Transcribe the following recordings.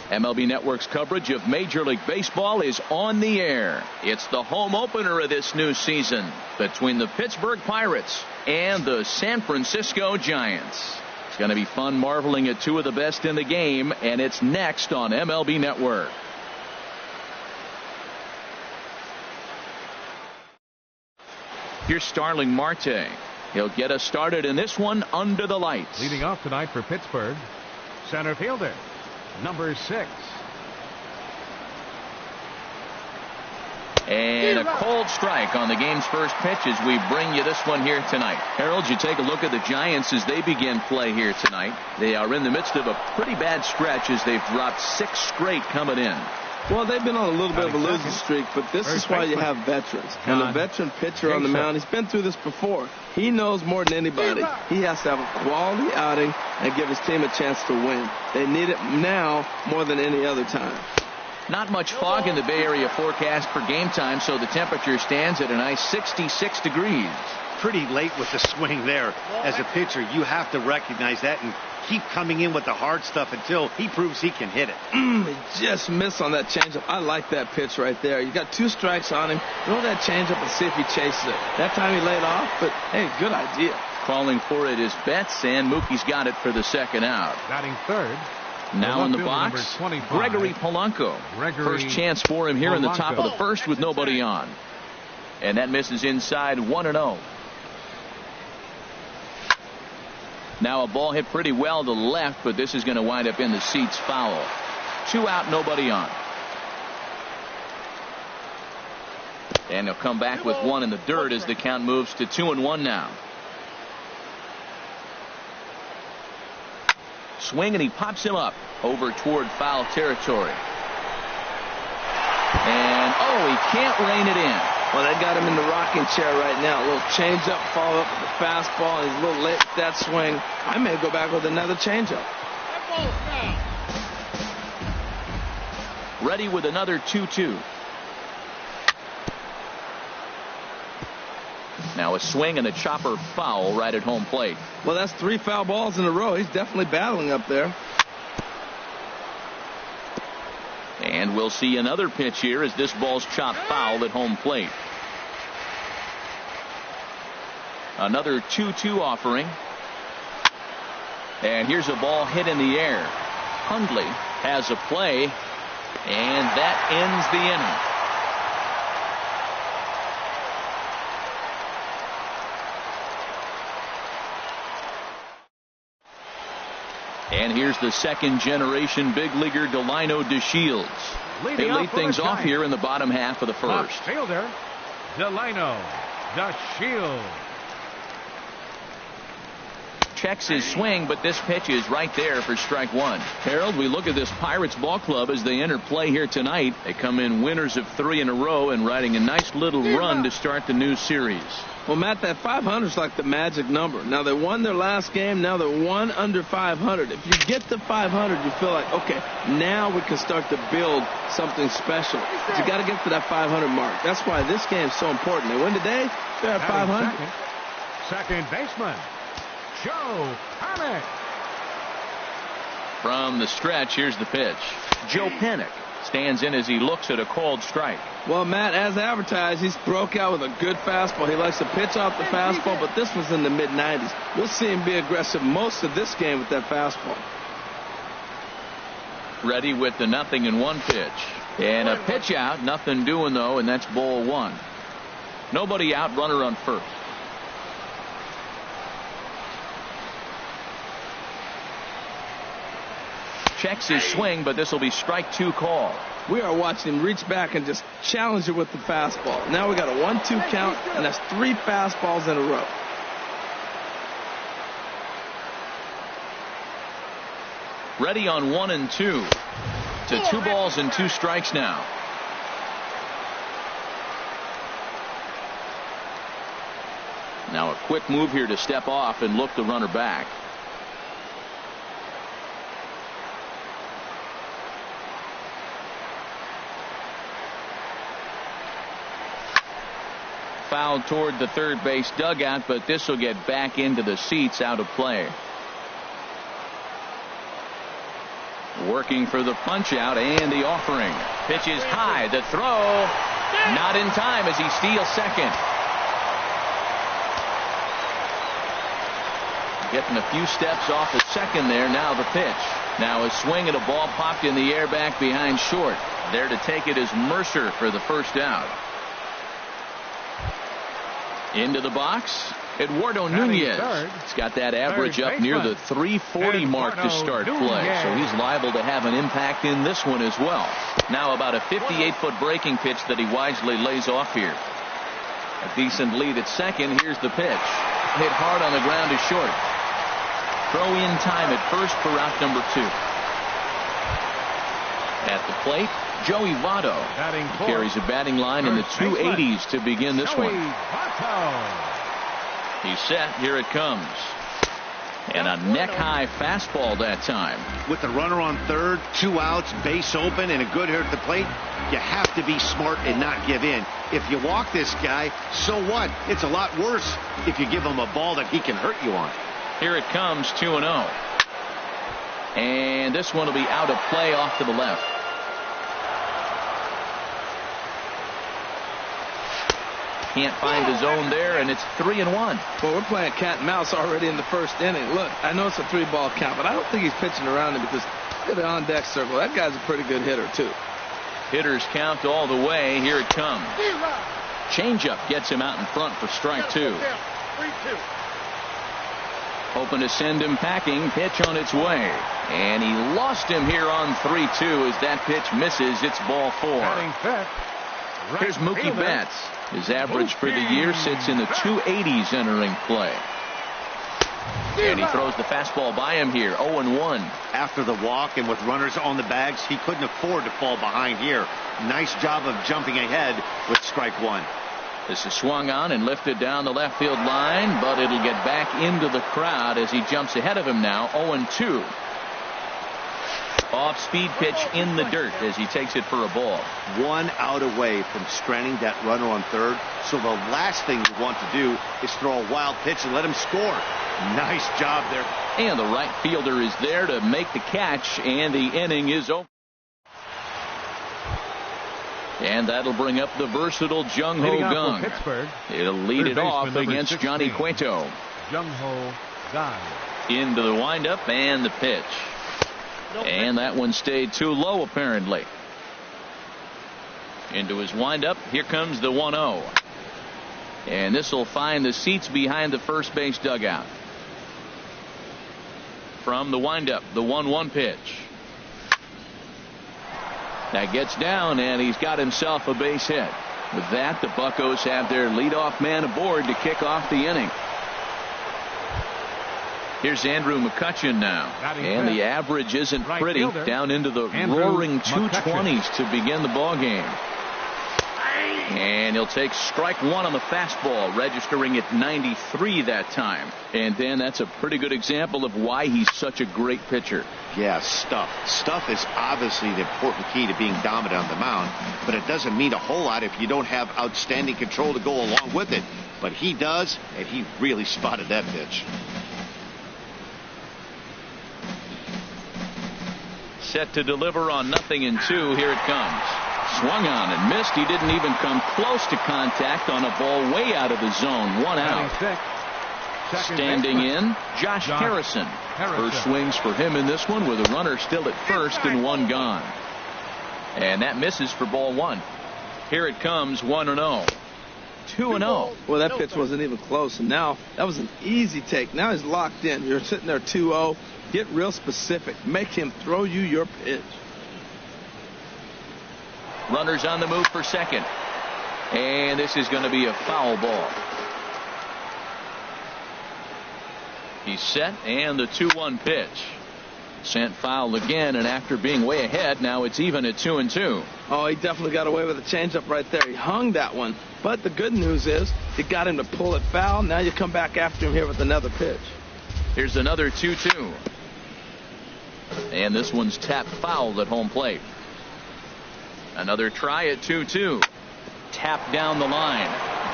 MLB Network's coverage of Major League Baseball is on the air. It's the home opener of this new season between the Pittsburgh Pirates and the San Francisco Giants. It's going to be fun marveling at two of the best in the game, and it's next on MLB Network. Here's Starling Marte. He'll get us started in this one under the lights. Leading off tonight for Pittsburgh, center fielder, number 6. And a cold strike on the game's first pitch as we bring you this one here tonight. Harold, you take a look at the Giants as they begin play here tonight. They are in the midst of a pretty bad stretch as they've dropped 6 straight coming in. Well, they've been on a little bit of a losing streak, but this is why you have veterans. And a veteran pitcher on the mound, he's been through this before. He knows more than anybody. He has to have a quality outing and give his team a chance to win. They need it now more than any other time. Not much fog in the Bay Area forecast for game time, so the temperature stands at a nice 66 degrees. Pretty late with the swing there. As a pitcher, you have to recognize that and keep coming in with the hard stuff until he proves he can hit it. He just missed on that changeup. I like that pitch right there. You got 2 strikes on him. Throw that changeup and see if he chases it. That time he laid off, but hey, good idea. Calling for it is Betts, and Mookie's got it for the second out. Batting third. Now in the box, Gregory Polanco. First chance for him here in the top of the first with nobody on. And that misses inside 1-0. Now a ball hit pretty well to the left, but this is going to wind up in the seats foul. 2 out, nobody on. And he'll come back with 1 in the dirt as the count moves to 2-1 now. Swing, and he pops him up over toward foul territory. And he can't rein it in. Well, they got him in the rocking chair right now. A little changeup, follow up with the fastball. He's a little late with that swing. I may go back with another changeup. Ready with another 2-2. Now a swing and a chopper foul right at home plate. Well, that's 3 foul balls in a row. He's definitely battling up there. And we'll see another pitch here as this ball's chopped foul at home plate. Another 2-2 offering. And here's a ball hit in the air. Hundley has a play, and that ends the inning. And here's the second-generation big leaguer Delino DeShields. They lead things off here in the bottom half of the first. Fielder Delino DeShields checks his swing, but this pitch is right there for strike 1. Harold, we look at this Pirates ball club as they enter play here tonight. They come in winners of 3 in a row and riding a nice little run to start the new series. Well, Matt, that 500 is like the magic number. Now, they won their last game. Now they're 1 under 500. If you get to 500, you feel like, okay, now we can start to build something special. But you got to get to that 500 mark. That's why this game is so important. They win today, they're at 500. Second baseman, Joe Panik. From the stretch, here's the pitch. Joe Panik stands in as he looks at a called strike. Well, Matt, as advertised, he's broke out with a good fastball. He likes to pitch off the fastball, but this was in the mid-90s. We'll see him be aggressive most of this game with that fastball. Ready with the 0-1 pitch. And a pitch out, nothing doing though, and that's ball 1. Nobody out, runner on first. Checks his swing, but this will be strike 2 call. We are watching him reach back and just challenge it with the fastball. Now we got a 1-2 count, and that's 3 fastballs in a row. Ready on 1 and 2. To 2 balls and 2 strikes now. Now a quick move here to step off and look the runner back. Fouled toward the third base dugout, but this will get back into the seats, out of play. Working for the punch out and the offering. Pitch is high. The throw not in time as he steals second. Getting a few steps off the second there. Now the pitch. Now a swing and a ball popped in the air back behind short. There to take it is Mercer for the first out. Into the box, Eduardo Nunez. He's got that average up near the 340 mark to start play, so he's liable to have an impact in this one as well. Now about a 58-foot breaking pitch that he wisely lays off here. A decent lead at second. Here's the pitch. Hit hard on the ground to short. Throw in time at first for out number 2. At the plate, Joey Votto. He carries a batting line in the 280s to begin this one. He's set. Here it comes. And a neck-high fastball that time. With the runner on third, 2 outs, base open, and a good hitter at the plate, you have to be smart and not give in. If you walk this guy, so what? It's a lot worse if you give him a ball that he can hurt you on. Here it comes, 2-0. And this one will be out of play off to the left. Can't find the zone there, and it's 3-1. Well, we're playing cat and mouse already in the first inning. Look, I know it's a 3-ball count, but I don't think he's pitching around him because look at the on-deck circle. That guy's a pretty good hitter, too. Hitters count all the way. Here it comes. Changeup gets him out in front for strike 2. Hoping to send him packing. Pitch on its way. And he lost him here on 3-2 as that pitch misses. It's ball 4. Here's Mookie Betts. His average for the year sits in the 280s entering play. And he throws the fastball by him here. 0-1. After the walk and with runners on the bags, he couldn't afford to fall behind here. Nice job of jumping ahead with strike 1. This is swung on and lifted down the left field line, but it'll get back into the crowd as he jumps ahead of him now. 0-2. Off-speed pitch in the dirt as he takes it for a ball. 1 out away from stranding that runner on third. So the last thing you want to do is throw a wild pitch and let him score. Nice job there. And the right fielder is there to make the catch, and the inning is over. And that'll bring up the versatile Jung Ho Gung. It'll lead it off against 16. Johnny Cueto. Jung Ho Gung. Into the windup and the pitch. And that one stayed too low apparently. Into his windup. Here comes the 1-0. And this will find the seats behind the first base dugout. From the windup, the 1-1 pitch. That gets down, and he's got himself a base hit. With that, the Buccos have their leadoff man aboard to kick off the inning. Here's Andrew McCutchen now. And the average isn't pretty. Down into the roaring 220s to begin the ball game. And he'll take strike 1 on the fastball, registering at 93 that time. And then that's a pretty good example of why he's such a great pitcher. Yeah, stuff. Stuff is obviously the important key to being dominant on the mound, but it doesn't mean a whole lot if you don't have outstanding control to go along with it. But he does, and he really spotted that pitch. Set to deliver on 0-2. Here it comes. Swung on and missed. He didn't even come close to contact on a ball way out of the zone. 1 out. Standing in, Josh Harrison. First swings for him in this one with a runner still at first and 1 gone. And that misses for ball 1. Here it comes. 1-0. 2-0. Well, that pitch wasn't even close, and now that was an easy take. Now he's locked in. You're sitting there 2-0. Get real specific. Make him throw you your pitch. Runners on the move for second. And this is going to be a foul ball. He's set, and the 2-1 pitch. Sent foul again, and after being way ahead, now it's even at 2-2. Oh, he definitely got away with a changeup right there. He hung that one. But the good news is you got him to pull it foul. Now you come back after him here with another pitch. Here's another 2-2. And this one's tapped foul at home plate. Another try at 2-2. Tapped down the line.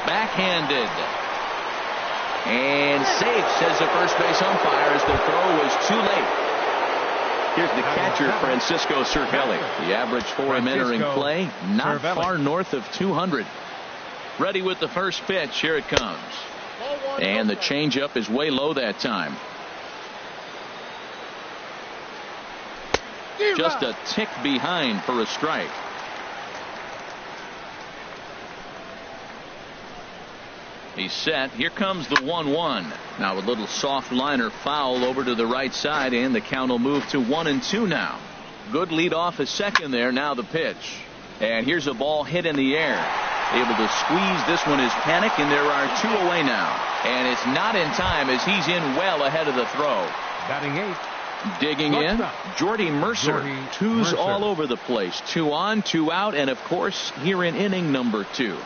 Backhanded. And safe, says the first base umpire, as the throw was too late. Here's the catcher, Francisco Cervelli. The average for him entering play, not far north of 200. Ready with the first pitch. Here it comes. And the changeup is way low that time. Just a tick behind for a strike. He's set. Here comes the 1-1. Now a little soft liner foul over to the right side, and the count will move to 1-2 now. Good lead off a second there. Now the pitch. And here's a ball hit in the air. Able to squeeze this one is Panic, and there are 2 away now. And it's not in time as he's in well ahead of the throw. Batting 8. Digging in, Jordy Mercer. Twos all over the place. 2 on, 2 out, and of course here in inning number 2.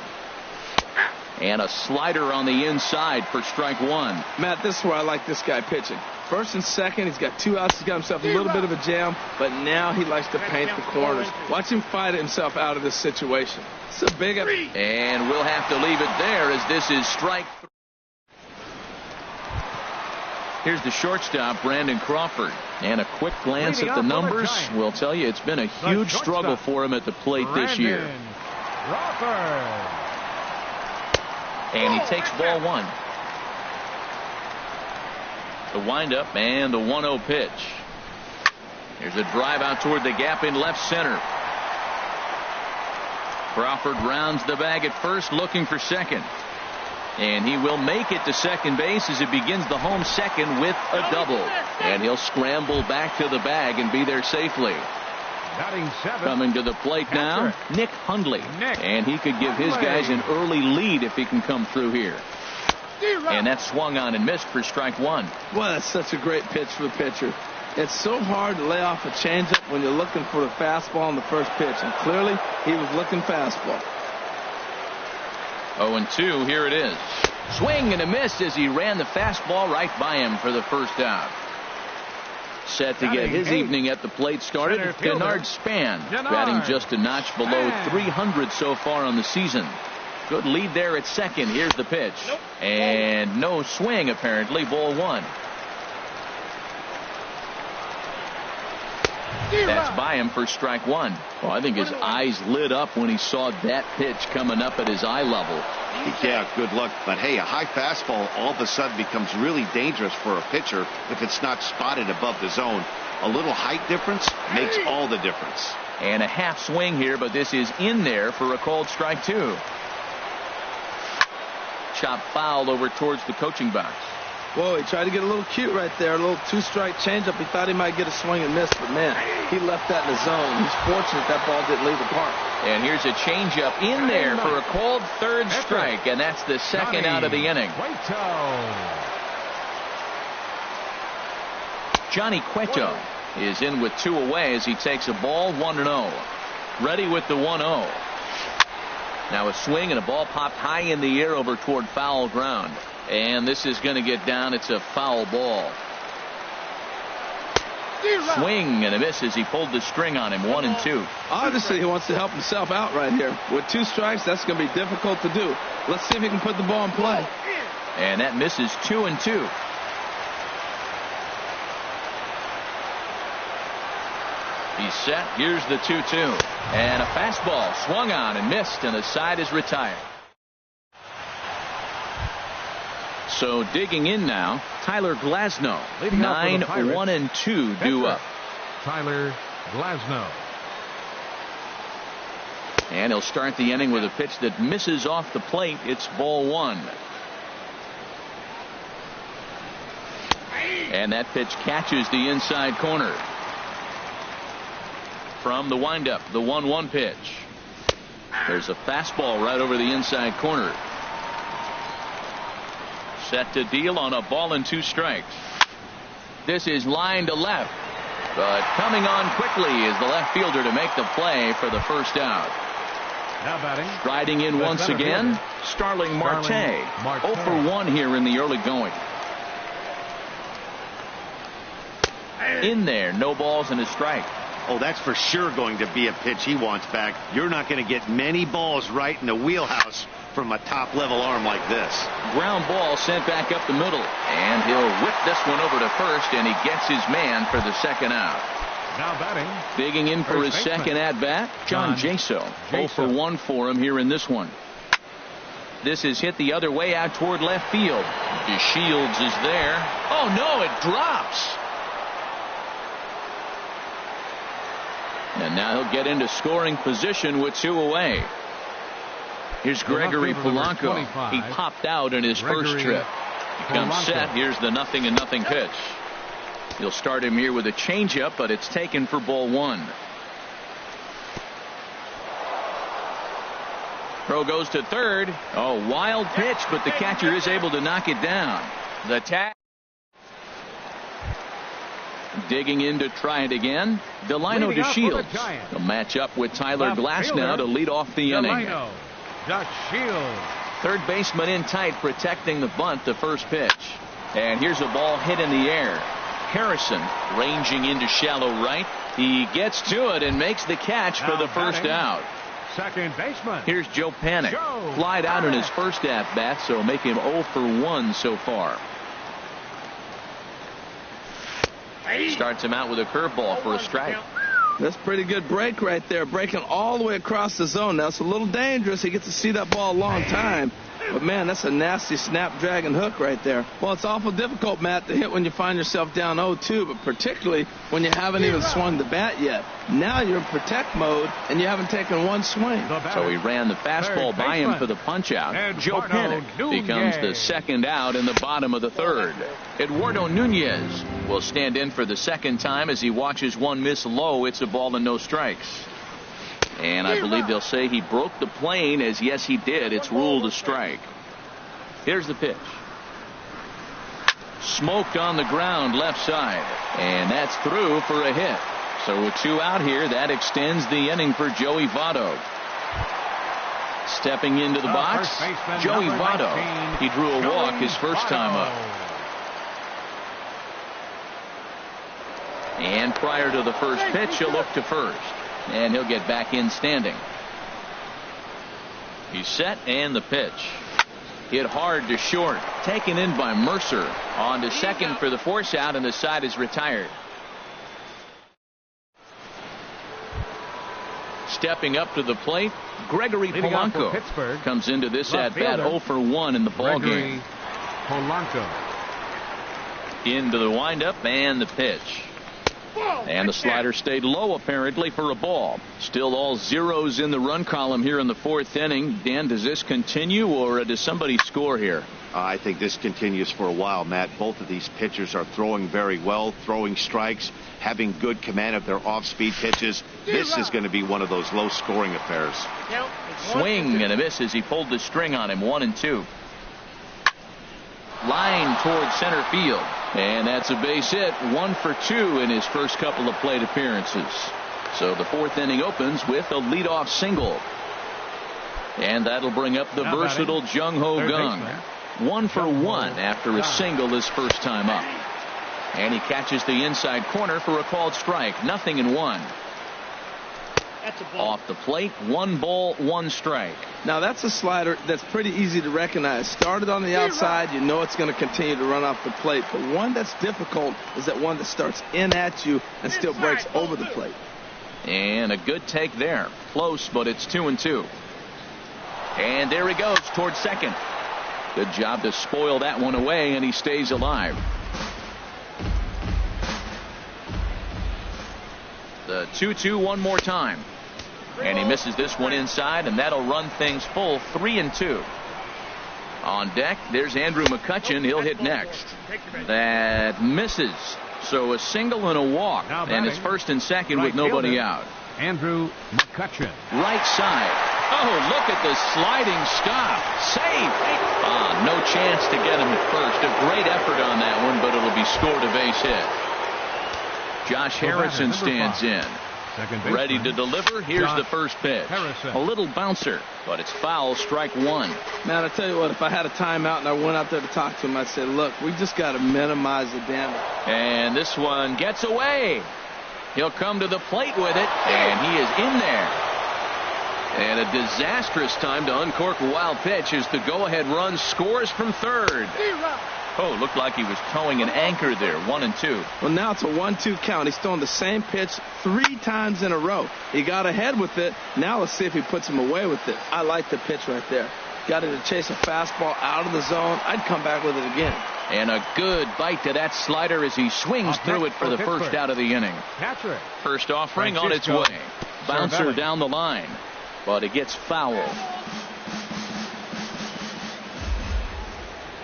And a slider on the inside for strike 1. Matt, this is where I like this guy pitching. First and second, he's got 2 outs. He's got himself a little bit of a jam, but now he likes to paint the corners. Watch him fight himself out of this situation. It's a big... And we'll have to leave it there as this is strike 3. Here's the shortstop, Brandon Crawford. And a quick glance at the numbers will tell you it's been a huge struggle for him at the plate this year. Crawford. And he takes ball 1. The windup and the 1-0 pitch. Here's a drive out toward the gap in left center. Crawford rounds the bag at first, looking for second. And he will make it to second base as it begins the home second with a double. And he'll scramble back to the bag and be there safely. Batting 7. Coming to the plate now, Nick Hundley. And he could give his guys an early lead if he can come through here. And that swung on and missed for strike 1. Well, that's such a great pitch for the pitcher. It's so hard to lay off a changeup when you're looking for the fastball on the first pitch. And clearly, he was looking fastball. 0-2, here it is. Swing and a miss as he ran the fastball right by him for the first out. Set to get his evening at the plate started, Denard Span, batting just a notch below 300 so far on the season. Good lead there at second. Here's the pitch. And no swing, apparently. Ball 1. That's by him for strike 1. Well, I think his eyes lit up when he saw that pitch coming up at his eye level. Yeah, good luck. But hey, a high fastball all of a sudden becomes really dangerous for a pitcher if it's not spotted above the zone. A little height difference makes all the difference. And a half swing here, but this is in there for a called strike 2. Chop foul over towards the coaching box. Whoa, he tried to get a little cute right there. A little 2-strike changeup. He thought he might get a swing and miss, but man, he left that in the zone. He's fortunate that ball didn't leave the park. And here's a changeup in there for a called third strike, and that's the second out of the inning. Johnny Cueto is in with 2 away as he takes a ball 1-0. Ready with the 1-0. Now a swing and a ball popped high in the air over toward foul ground. And this is going to get down. It's a foul ball. Swing and a miss as he pulled the string on him. 1-2. Obviously, he wants to help himself out right here. With 2 strikes, that's going to be difficult to do. Let's see if he can put the ball in play. And that misses 2-2. He's set. Here's the 2-2. And a fastball swung on and missed, and the side is retired. So digging in now, Tyler Glasnow. 9-1-2 due up. Tyler Glasnow. And he'll start the inning with a pitch that misses off the plate. It's ball 1. And that pitch catches the inside corner. From the windup, the 1-1 pitch. There's a fastball right over the inside corner. Set to deal on a ball and 2 strikes. This is line to left, but coming on quickly is the left fielder to make the play for the first out. Now batting. Riding in once again, Starling Marte. 0 for 1 here in the early going. In there, no balls and a strike. Oh, that's for sure going to be a pitch he wants back. You're not going to get many balls right in the wheelhouse from a top-level arm like this. Ground ball sent back up the middle, and he'll whip this one over to first, and he gets his man for the second out. Now batting. Digging in for his second at-bat, John Jaso. 0 for 1 for him here in this one. This is hit the other way out toward left field. DeShields is there. Oh, no, it drops. And now he'll get into scoring position with 2 away. Here's Gregory Polanco. He popped out in his first trip. He comes set. Here's the 0-0 pitch. You'll start him here with a changeup, but it's taken for ball 1. Throw goes to third. Oh, wild pitch, but the catcher is able to knock it down. The tag. Digging in to try it again. Delino DeShields. He'll match up with Tyler Glasnow to lead off the inning. Third baseman in tight, protecting the bunt, the first pitch. And here's a ball hit in the air. Harrison ranging into shallow right. He gets to it and makes the catch for the first out. Second baseman. Here's Joe Panik. Flied out in his first at-bat, so make him 0 for 1 so far. Starts him out with a curveball for a strike. That's a pretty good break right there, breaking all the way across the zone. Now, it's a little dangerous. He gets to see that ball a long time. But, man, that's a nasty snapdragon hook right there. Well, it's awful difficult, Matt, to hit when you find yourself down 0-2, but particularly when you haven't even swung the bat yet. Now you're in protect mode, and you haven't taken one swing. So he ran the fastball by him for the punch-out. Joe Panik becomes the second out in the bottom of the third. Eduardo Nunez will stand in for the second time as he watches one miss low. It's a ball and no strikes. And I believe they'll say he broke the plane, as yes he did. It's ruled a strike. Here's the pitch. Smoked on the ground left side. And that's through for a hit. So with 2 out here, that extends the inning for Joey Votto. Stepping into the box, Joey Votto. He drew a walk his first time up. And prior to the first pitch, he'll look to first. And he'll get back in standing. He's set, and the pitch. Hit hard to short. Taken in by Mercer. On to second for the force out, and the side is retired. Stepping up to the plate, Gregory Polanco comes into this at-bat 0 for 1 in the ball game. Polanco. Into the windup and the pitch. And the slider stayed low apparently for a ball. Still all zeros in the run column here in the 4th inning. Dan, does this continue, or does somebody score here? I think this continues for a while, Matt. Both of these pitchers are throwing very well, throwing strikes, having good command of their off-speed pitches. This is going to be one of those low-scoring affairs. Swing and a miss as he pulled the string on him. 1-2. Line toward center field. And that's a base hit. 1 for 2 in his first couple of plate appearances. So the 4th inning opens with a leadoff single. And that'll bring up the versatile Jung Ho Kang. 1 for 1 after a single his first time up. And he catches the inside corner for a called strike. 0-1. Off the plate, 1 ball, 1 strike. Now that's a slider that's pretty easy to recognize. Started on the outside, you know it's going to continue to run off the plate. But one that's difficult is that one that starts in at you and still breaks over the plate. And a good take there. Close, but it's 2-2. And there he goes towards second. Good job to spoil that one away, and he stays alive. The 2-2 one more time. And he misses this one inside, and that'll run things full. 3-2. On deck, there's Andrew McCutchen. He'll hit next. That misses. So a single and a walk. And it's first and second with nobody out. Andrew McCutchen. Right side. Oh, look at the sliding stop. Safe. No chance to get him at first. A great effort on that one, but it'll be scored a base hit. Josh Harrison stands in. Ready to deliver. Here's the first pitch. A little bouncer, but it's foul. Strike 1. Man, I tell you what, if I had a timeout and I went out there to talk to him, I'd say, look, we just got to minimize the damage. And this one gets away. He'll come to the plate with it, and he is in there. And a disastrous time to uncork a wild pitch as the go-ahead run scores from third. Oh, looked like he was towing an anchor there. 1-2. Well, now it's a 1-2 count. He's throwing the same pitch 3 times in a row. He got ahead with it. Now let's see if he puts him away with it. I like the pitch right there. Got it to chase a fastball out of the zone. I'd come back with it again. And a good bite to that slider as he swings through it for the first out of the inning. Catcher it. First offering on its way. Bouncer down the line, but it gets foul.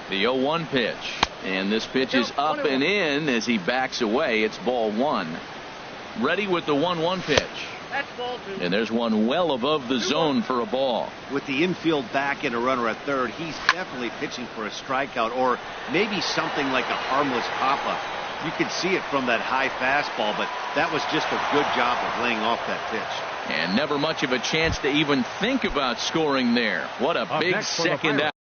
The 0-1 pitch, and this pitch is up and in as he backs away. It's ball 1. Ready with the 1-1 pitch. And there's one well above the zone for a ball. With the infield back and a runner at third, he's definitely pitching for a strikeout or maybe something like a harmless pop-up. You can see it from that high fastball, but that was just a good job of laying off that pitch. And never much of a chance to even think about scoring there. What a big second out.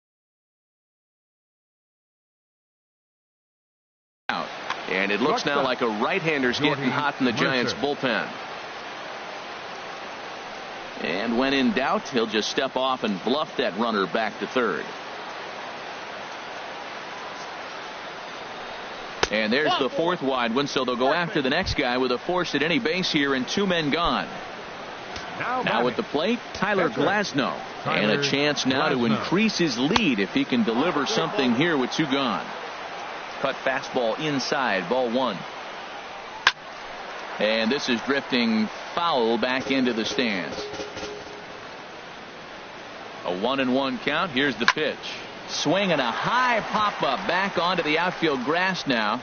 And it looks now like a right-hander's getting hot in the Giants bullpen. And when in doubt, he'll just step off and bluff that runner back to third. And there's the 4th wide one, so they'll go after the next guy with a force at any base here and 2 men gone. Now at the plate, Tyler Glasnow. And a chance now to increase his lead if he can deliver something here with 2 gone. Cut fastball inside, ball 1. And this is drifting foul back into the stands. A 1-1 count. Here's the pitch. Swing and a high pop-up back onto the outfield grass now.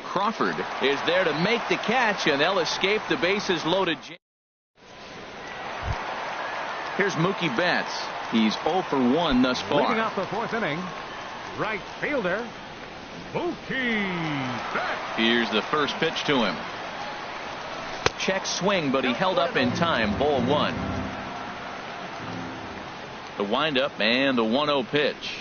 Crawford is there to make the catch, and they'll escape the bases loaded. Here's Mookie Betts. He's 0 for 1 thus far. Leading off the 4th inning, right fielder, Mookie Betts. Here's the first pitch to him. Check swing, but he held up in time. Ball 1. The windup and the 1-0 pitch.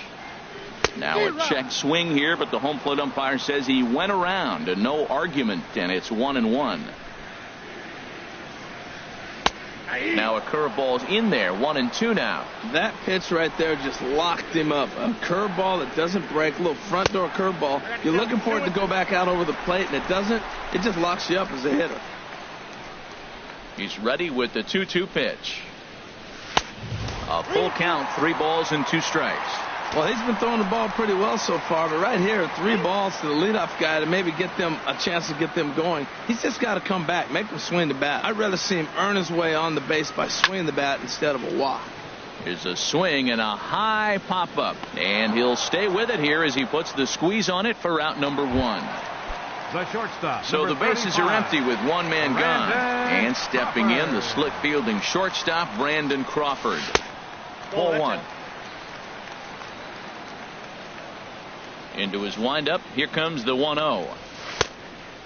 Now a check swing here, but the home plate umpire says he went around and no argument, and it's 1-1. Now a curveball's in there. 1-2 now. That pitch right there just locked him up. A curveball that doesn't break, a little front door curveball. You're looking for it to go back out over the plate, and it doesn't. It just locks you up as a hitter. He's ready with the 2-2 pitch. A full count, 3 balls and 2 strikes. Well, he's been throwing the ball pretty well so far, but right here, 3 balls to the leadoff guy to maybe get them a chance to get them going. He's just got to come back, make them swing the bat. I'd rather see him earn his way on the base by swinging the bat instead of a walk. Here's a swing and a high pop-up, and he'll stay with it here as he puts the squeeze on it for out number 1. The shortstop. So the bases 35. Are empty with 1 man gone. And stepping in, the slick fielding shortstop, Brandon Crawford. Ball 1. Into his windup. Here comes the 1-0.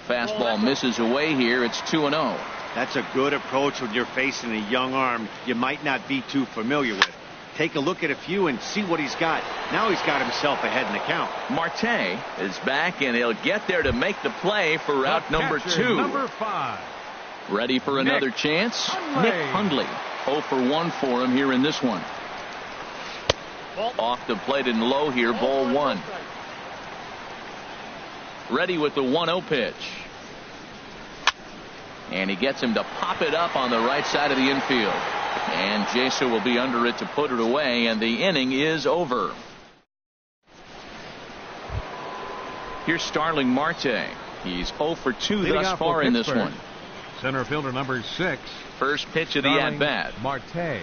Fastball misses away here. It's 2-0. That's a good approach when you're facing a young arm you might not be too familiar with. Take a look at a few and see what he's got. Now he's got himself ahead in the count. Marte is back, and he'll get there to make the play for out number 2. Number 5. Ready for another chance? Nick Hundley. 0 for 1 for him here in this one. Off the plate and low here, ball 1. Ready with the 1-0 pitch. And he gets him to pop it up on the right side of the infield. And Jason will be under it to put it away, and the inning is over. Here's Starling Marte. He's 0 for 2 thus far in this one. Center fielder number 6. First pitch of the at-bat. Marte.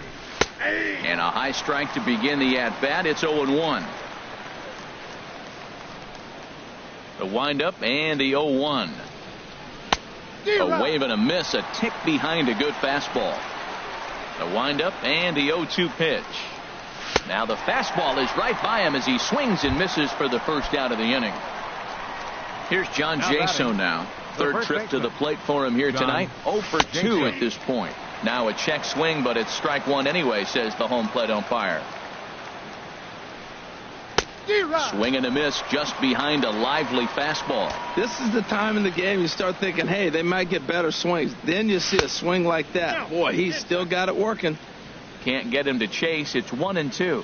And a high strike to begin the at-bat. It's 0-1. The windup and the 0-1. A wave and a miss, a tick behind a good fastball. The windup and the 0-2 pitch. Now the fastball is right by him as he swings and misses for the first out of the inning. Here's John Jaso now. Third trip to the plate for him here tonight. 0 for 2 at this point. Now a check swing, but it's strike 1 anyway, says the home plate umpire. Swing and a miss just behind a lively fastball. This is the time in the game you start thinking, hey, they might get better swings. Then you see a swing like that. Boy, he's still got it working. Can't get him to chase. It's 1-2.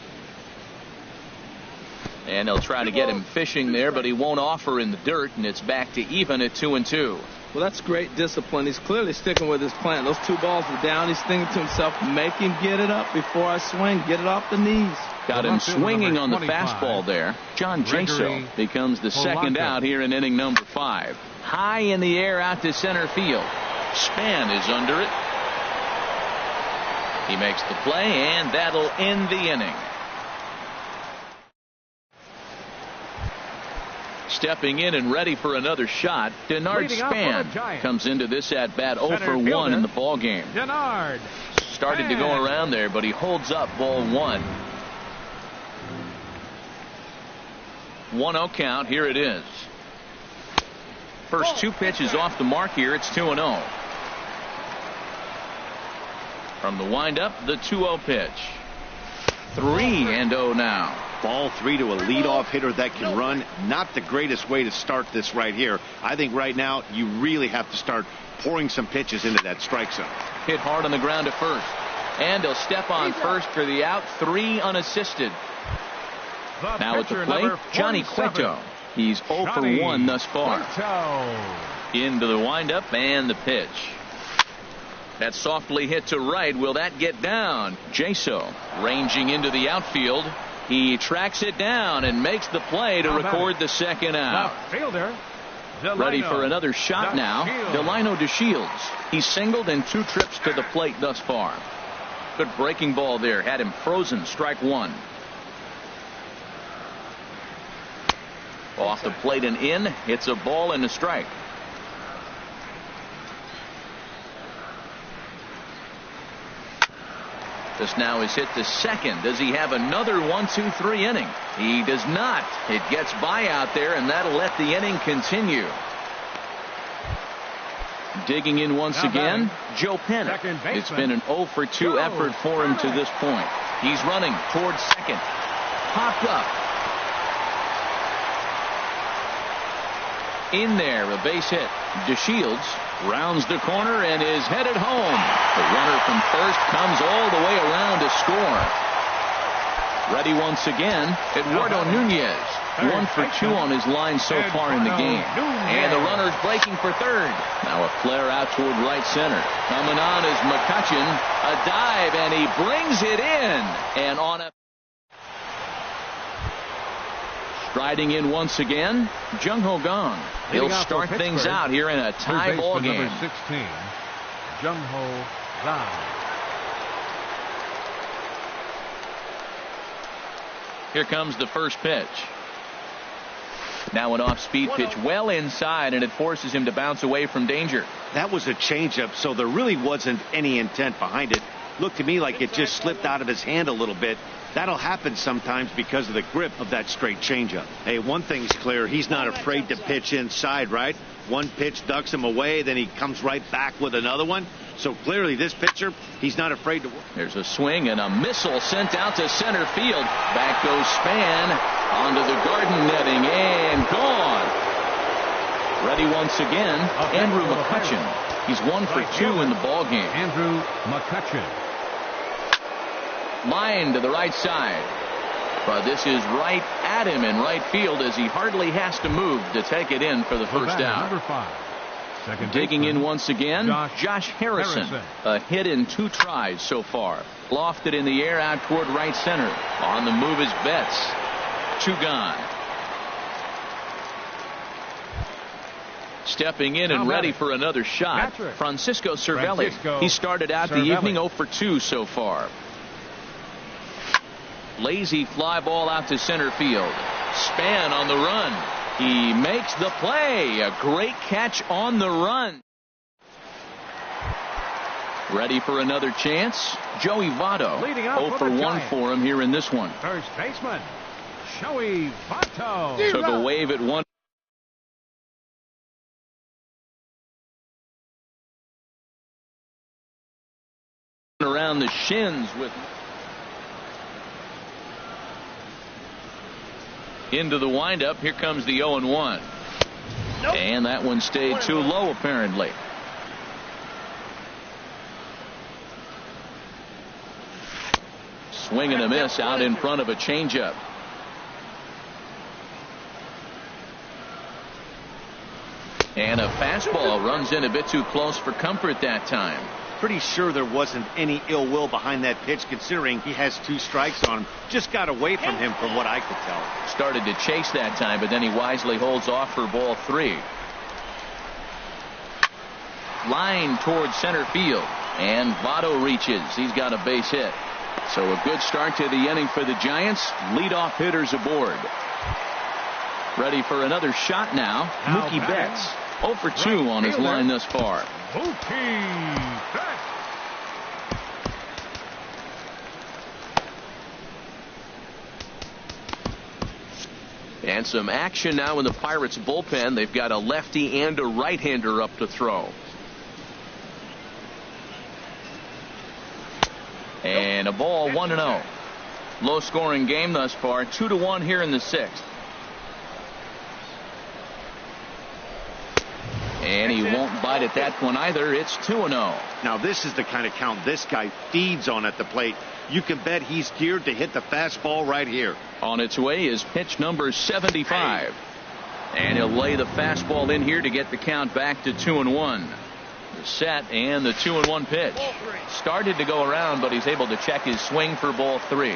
And they'll try to get him fishing there, but he won't offer in the dirt, and it's back to even at 2-2. Well, that's great discipline. He's clearly sticking with his plan. Those 2 balls were down. He's thinking to himself, make him get it up before I swing. Get it off the knees. Got him swinging on the fastball there. John Jaso becomes the second out here in inning number 5. High in the air out to center field. Span is under it. He makes the play, and that'll end the inning. Stepping in and ready for another shot, Denard Span comes into this at bat 0 for 1 in the ball game. Denard started to go around there, but he holds up ball 1. 1-0 count. Here it is. First 2 pitches off the mark here. It's 2-0. From the windup, the 2-0 pitch. 3-0 now. Ball 3 to a leadoff hitter that can run. Not the greatest way to start this right here. I think right now you really have to start pouring some pitches into that strike zone. Hit hard on the ground to first. And he'll step on first for the out. 3 unassisted. Now at the plate, Johnny Cueto. He's 0 for 1 thus far. Into the windup and the pitch. That softly hit to right. Will that get down? Jaso ranging into the outfield. He tracks it down and makes the play to record the second out. Ready for another shot now. Delino DeShields. He's singled in 2 trips to the plate thus far. Good breaking ball there. Had him frozen. Strike 1. Off the plate and in. It's a ball and a strike. This now is hit to second. Does he have another 1-2-3 inning? He does not. It gets by out there, and that'll let the inning continue. Digging in once again, Joe Penn. It's been an 0 for 2 effort for him to this point. He's running towards second. Popped up. In there, a base hit. DeShields rounds the corner and is headed home. The runner from first comes all the way around to score. Ready once again, Eduardo Nunez. 1 for 2 on his line so far in the game. And the runner's breaking for third. Now a flare out toward right center. Coming on is McCutchen. A dive, and he brings it in. And on a striding in once again, Jung Ho Kang. He'll start things out here in a tie ball game. Number 16, Jung Ho Kang. Here comes the first pitch. Now an off-speed pitch well inside, and it forces him to bounce away from danger. That was a changeup, so there really wasn't any intent behind it. Looked to me like it just slipped out of his hand a little bit. That'll happen sometimes because of the grip of that straight changeup. Hey, one thing's clear. He's not afraid to pitch inside, right? One pitch ducks him away, then he comes right back with another one. So clearly this pitcher, he's not afraid to. There's a swing and a missile sent out to center field. Back goes Span onto the garden netting and gone. Ready once again, Andrew McCutchen. He's 1 for 2 in the ball game. Andrew McCutchen. Line to the right side. But this is right at him in right field as he hardly has to move to take it in for the first out. Number 5. Digging in once again, Josh Harrison. A hit in 2 tries so far. Lofted in the air out toward right center. On the move is Betts. 2 gone. Stepping in and ready for another shot, Francisco Cervelli. He started out the evening 0 for 2 so far. Lazy fly ball out to center field. Span on the run. He makes the play. A great catch on the run. Ready for another chance. Joey Votto. 0 for 1 for him here in this one. First baseman, Joey Votto. Took a wave at one. Around the shins with. Into the windup. Here comes the 0-1. Nope. And that one stayed too low apparently. Swing and a miss out in front of a changeup. And a fastball runs in a bit too close for comfort that time. Pretty sure there wasn't any ill will behind that pitch, considering he has 2 strikes on him. Just got away from him from what I could tell. Started to chase that time, but then he wisely holds off for ball 3. Line towards center field, and Votto reaches. He's got a base hit. So a good start to the inning for the Giants. Leadoff hitters aboard. Ready for another shot now. Mookie Betts 0 for 2 on his line thus far. Mookie Betts. And some action now in the Pirates bullpen. They've got a lefty and a right-hander up to throw. And a ball, 1-0. Low scoring game thus far, 2-1 here in the 6th. And he won't bite at that one either. It's 2-0. Now this is the kind of count this guy feeds on at the plate. You can bet he's geared to hit the fastball right here. On its way is pitch number 75. And he'll lay the fastball in here to get the count back to 2-1. The set and the 2-1 pitch. Started to go around, but he's able to check his swing for ball 3.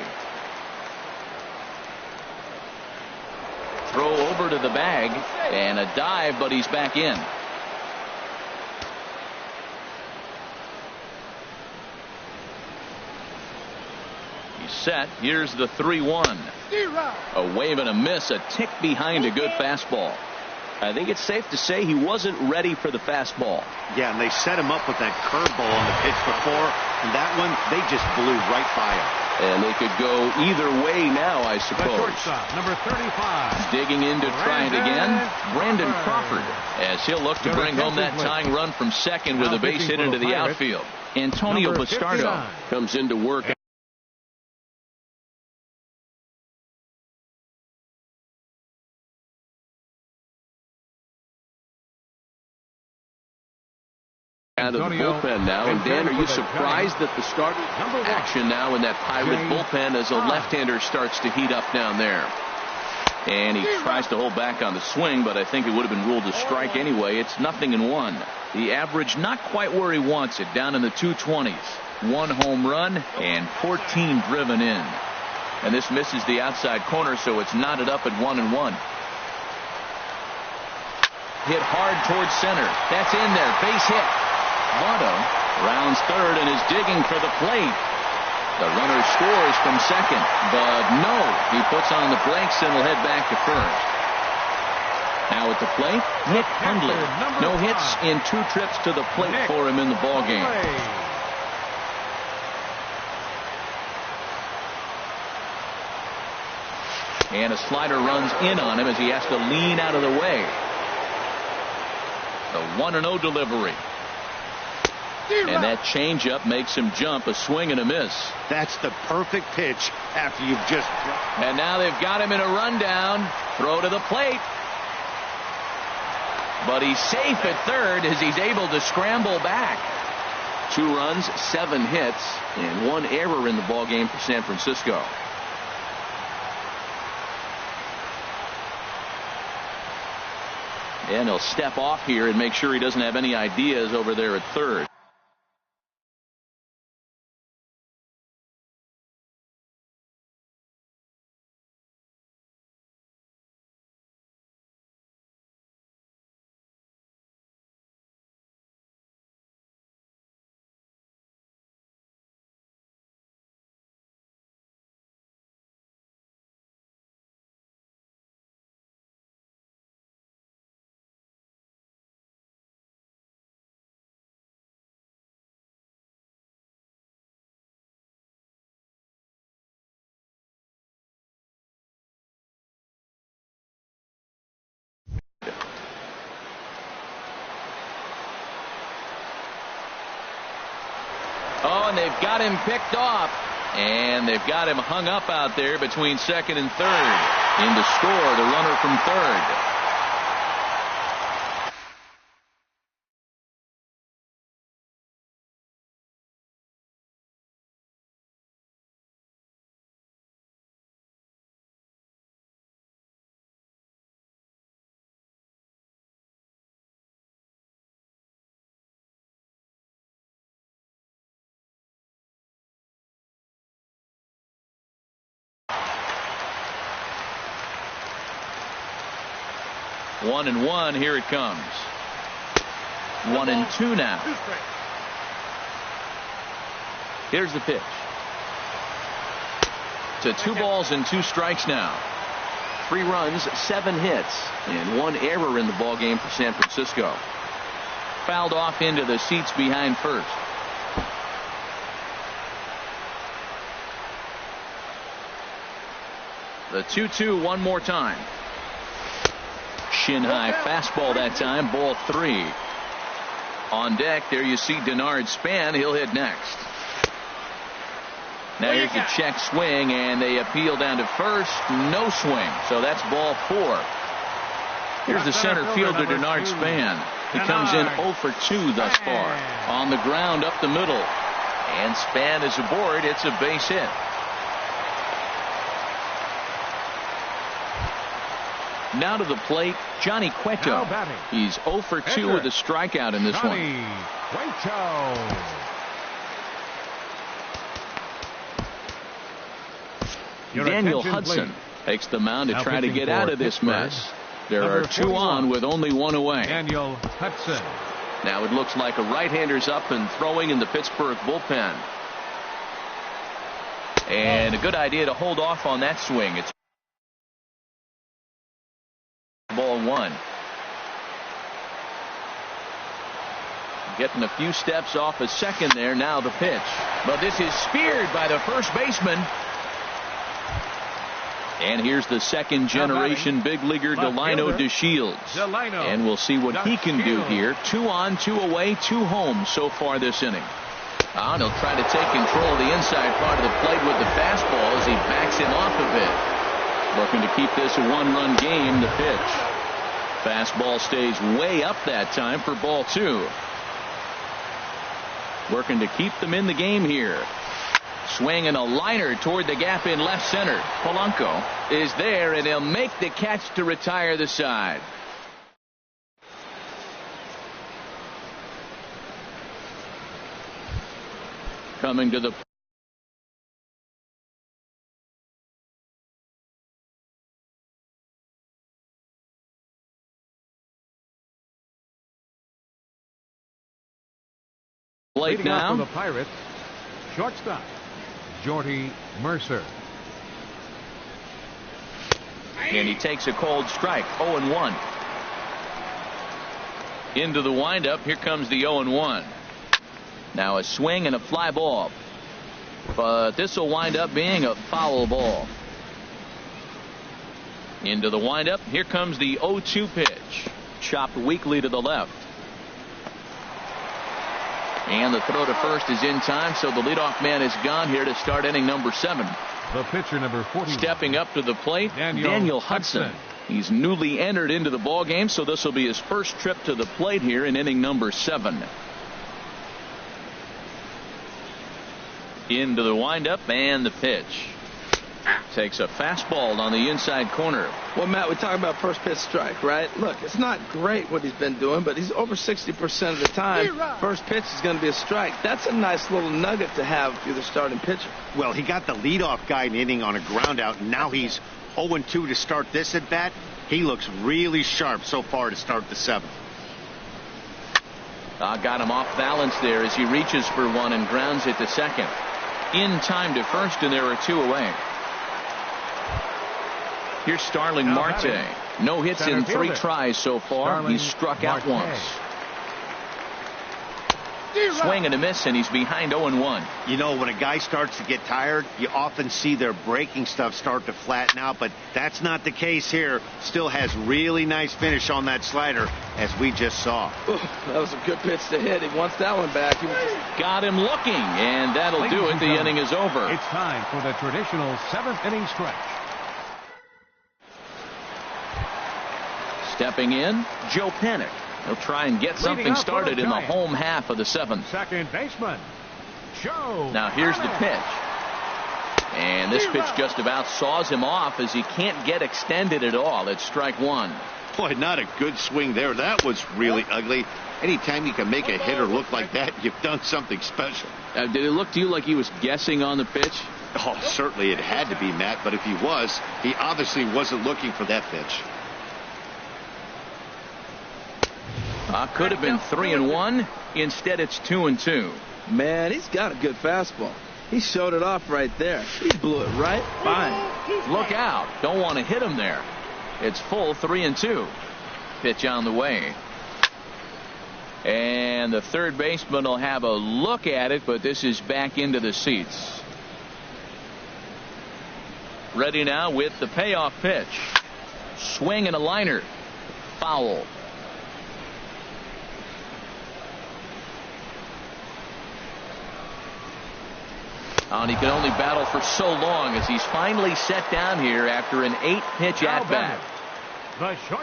Throw over to the bag and a dive, but he's back in. He's set. Here's the 3-1. A wave and a miss, a tick behind a good fastball. I think it's safe to say he wasn't ready for the fastball. Yeah, and they set him up with that curveball on the pitch before, and that one, they just blew right by him. And they could go either way now, I The suppose. shortstop, number 35. Digging in to try it again, Brandon Crawford, as he'll look to bring home that tying run from second with a base hit into the outfield. Antonio Bastardo comes into work out of the bullpen now. And Dan, are you surprised that the starter action now in that Pirate bullpen as a left-hander starts to heat up down there? And he tries to hold back on the swing, but I think it would have been ruled a strike anyway. It's 0-1. The average not quite where he wants it, down in the 220s. 1 home run and 14 driven in. And this misses the outside corner, so it's knotted up at 1-1. Hit hard towards center. That's in there. Base hit. Votto rounds third and is digging for the plate. The runner scores from second, but no, he puts on the brakes and will head back to first. Now at the plate, Nick Hundley. No hits in 2 trips to the plate for him in the ballgame. And a slider runs in on him as he has to lean out of the way. The 1-0 delivery. And that changeup makes him jump, a swing and a miss. That's the perfect pitch after you've just... And now they've got him in a rundown. Throw to the plate. But he's safe at third as he's able to scramble back. 2 runs, 7 hits, and 1 error in the ballgame for San Francisco. And he'll step off here and make sure he doesn't have any ideas over there at third. Oh, and they've got him picked off. And they've got him hung up out there between second and third. In to score the runner from third. 1-1. Here it comes. 1-2 now. Here's the pitch. To 2 balls and 2 strikes now. 3 runs, 7 hits, and 1 error in the ball game for San Francisco. Fouled off into the seats behind first. The 2-2 one more time. Shin high fastball that time. Ball 3. On deck there you see Denard Span. He'll hit next. Now here's the check swing, and they appeal down to first. No swing, so that's ball 4. Here's the center fielder, Denard Span. He comes in 0 for 2 thus far. On the ground up the middle. And Span is aboard. It's a base hit. Now to the plate, Johnny Cueto. He's 0 for 2 with a strikeout in this one. Daniel Hudson takes the mound to try to get out of this mess. There are 2 on with only 1 away. Daniel Hudson. Now it looks like a right-hander's up and throwing in the Pittsburgh bullpen. And a good idea to hold off on that swing. It's ball 1. Getting a few steps off a second there. Now the pitch. But this is speared by the first baseman. And here's the second generation big leaguer Delino DeShields. And we'll see what he can do here. 2 on, 2 away, 2 home so far this inning. And he'll try to take control of the inside part of the plate with the fastball as he backs him off a bit. Looking to keep this a 1-run game. The pitch. Fastball stays way up that time for ball 2. Working to keep them in the game here. Swing and a liner toward the gap in left center. Polanco is there, and he'll make the catch to retire the side. Coming to the plate now. For the Pirates, shortstop Jordy Mercer. And he takes a cold strike. 0-1. Into the windup. Here comes the 0-1. Now a swing and a fly ball. But this will wind up being a foul ball. Into the windup. Here comes the 0-2 pitch. Chopped weakly to the left. And the throw to first is in time, so the leadoff man is gone here to start inning number 7. The pitcher number 40. Stepping up to the plate, Daniel Hudson. He's newly entered into the ball game, so this will be his first trip to the plate here in inning number 7. Into the windup and the pitch. Takes a fastball on the inside corner. Well, Matt, we talk about first pitch strike, right? Look, it's not great what he's been doing, but he's over 60% of the time. First pitch is going to be a strike. That's a nice little nugget to have if you're the starting pitcher. Well, he got the leadoff guy in inning on a ground out, and now he's 0-2 to start this at bat. He looks really sharp so far to start the 7th. Got him off balance there as he reaches for one and grounds it to second. In time to first, and there are 2 away. Here's Starling Marte. No hits in 3 tries so far. He's struck out once. Swing and a miss, and he's behind 0-1. You know, when a guy starts to get tired, you often see their breaking stuff start to flatten out, but that's not the case here. Still has really nice finish on that slider, as we just saw. Ooh, that was a good pitch to hit. He wants that one back. Got him looking, and that'll do it. The inning is over. It's time for the traditional 7th inning stretch. Stepping in, Joe Panik. He'll try and get something started in the home half of the 7th. Second baseman, Joe. Now here's the pitch. And this pitch just about saws him off as he can't get extended at all. It's strike 1. Boy, not a good swing there. That was really ugly. Anytime you can make a hitter look like that, you've done something special. Did it look to you like he was guessing on the pitch? Oh, certainly it had to be, Matt. But if he was, he obviously wasn't looking for that pitch. Could have been 3-1. Instead, it's 2-2. Man, he's got a good fastball. He showed it off right there. He blew it right by him. Look out. Don't want to hit him there. It's full 3-2. Pitch on the way. And the third baseman will have a look at it, but this is back into the seats. Ready now with the payoff pitch. Swing and a liner. Foul. And he can only battle for so long as he's finally set down here after an 8-pitch at-bat.